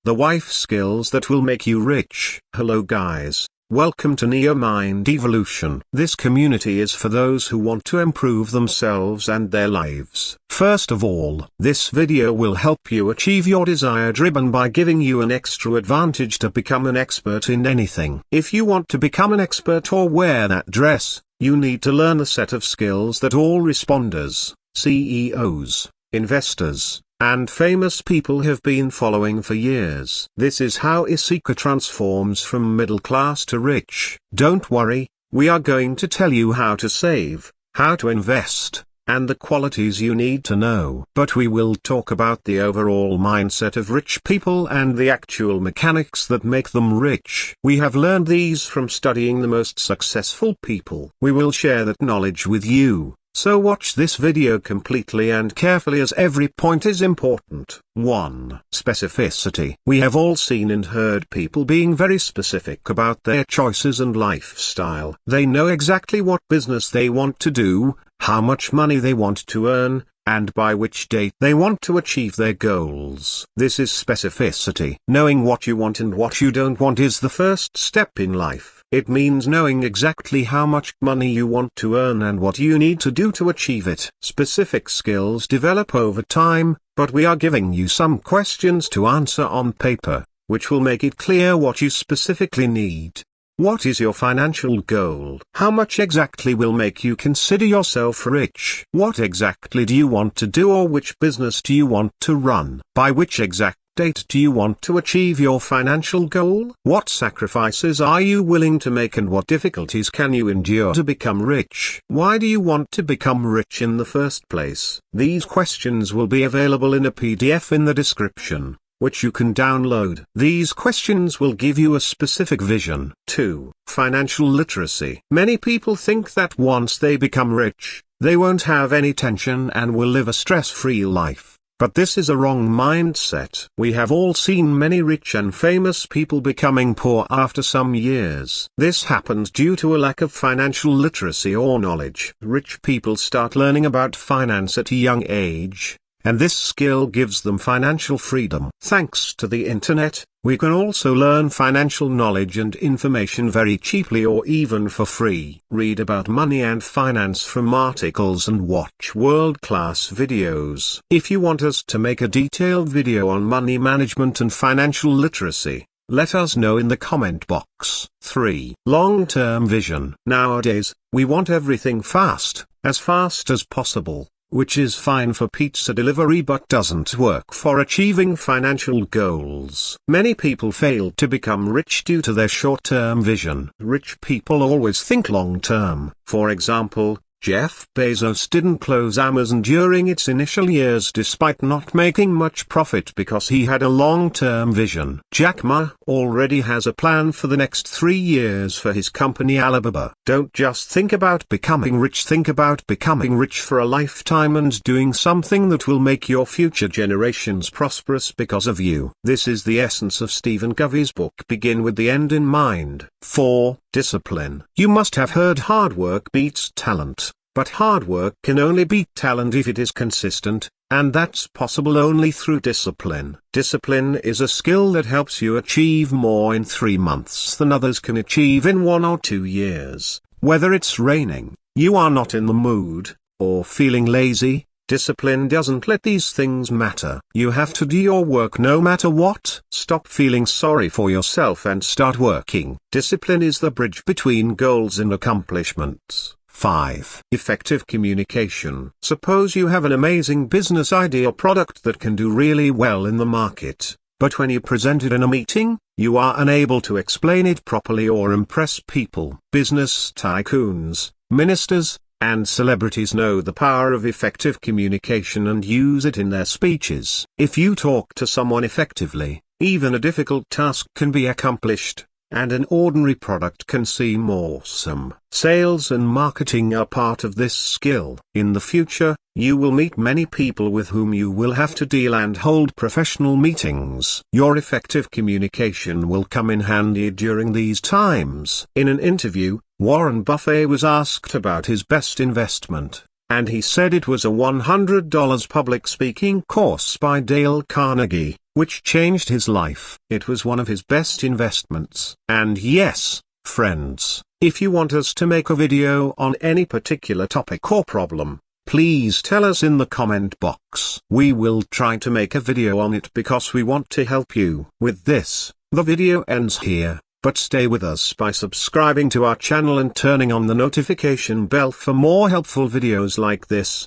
the wife skills that will make you rich. Hello guys, welcome to Neo Mind Evolution. This community is for those who want to improve themselves and their lives. First of all, this video will help you achieve your desired ribbon by giving you an extra advantage to become an expert in anything. If you want to become an expert or wear that dress, you need to learn a set of skills that all responders, CEOs, investors, and famous people have been following for years. This is how Issika transforms from middle class to rich. Don't worry, we are going to tell you how to save, how to invest, and the qualities you need to know. But we will talk about the overall mindset of rich people and the actual mechanics that make them rich. We have learned these from studying the most successful people. We will share that knowledge with you. So watch this video completely and carefully as every point is important. 1. Specificity. We have all seen and heard people being very specific about their choices and lifestyle. They know exactly what business they want to do, how much money they want to earn, and by which date they want to achieve their goals. This is specificity. Knowing what you want and what you don't want is the first step in life. It means knowing exactly how much money you want to earn and what you need to do to achieve it. Specific skills develop over time, but we are giving you some questions to answer on paper, which will make it clear what you specifically need. What is your financial goal? How much exactly will make you consider yourself rich? What exactly do you want to do, or which business do you want to run? By which exact date do you want to achieve your financial goal? What sacrifices are you willing to make, and what difficulties can you endure to become rich? Why do you want to become rich in the first place? These questions will be available in a PDF in the description, which you can download. These questions will give you a specific vision. 2. Financial literacy. Many people think that once they become rich, they won't have any tension and will live a stress-free life. But this is a wrong mindset. We have all seen many rich and famous people becoming poor after some years. This happened due to a lack of financial literacy or knowledge. Rich people start learning about finance at a young age, and this skill gives them financial freedom. Thanks to the internet, we can also learn financial knowledge and information very cheaply or even for free. Read about money and finance from articles and watch world-class videos. If you want us to make a detailed video on money management and financial literacy, let us know in the comment box. 3. Long-term vision. Nowadays, we want everything fast as possible, which is fine for pizza delivery but doesn't work for achieving financial goals. Many people fail to become rich due to their short-term vision. Rich people always think long-term. For example, Jeff Bezos didn't close Amazon during its initial years despite not making much profit because he had a long-term vision. Jack Ma already has a plan for the next 3 years for his company Alibaba. Don't just think about becoming rich, think about becoming rich for a lifetime and doing something that will make your future generations prosperous because of you. This is the essence of Stephen Covey's book Begin with the End in Mind. 4. Discipline. You must have heard hard work beats talent. But hard work can only beat talent if it is consistent, and that's possible only through discipline. Discipline is a skill that helps you achieve more in 3 months than others can achieve in 1 or 2 years. Whether it's raining, you are not in the mood, or feeling lazy, discipline doesn't let these things matter. You have to do your work no matter what. Stop feeling sorry for yourself and start working. Discipline is the bridge between goals and accomplishments. 5. Effective communication. Suppose you have an amazing business idea or product that can do really well in the market, but when you present it in a meeting, you are unable to explain it properly or impress people. Business tycoons, ministers, and celebrities know the power of effective communication and use it in their speeches. If you talk to someone effectively, even a difficult task can be accomplished, and an ordinary product can seem awesome. Sales and marketing are part of this skill. In the future, you will meet many people with whom you will have to deal and hold professional meetings. Your effective communication will come in handy during these times. In an interview, Warren Buffett was asked about his best investment, and he said it was a $100 public speaking course by Dale Carnegie. which changed his life. It was one of his best investments. And yes, friends, if you want us to make a video on any particular topic or problem, please tell us in the comment box. We will try to make a video on it because we want to help you. With this, the video ends here, but stay with us by subscribing to our channel and turning on the notification bell for more helpful videos like this.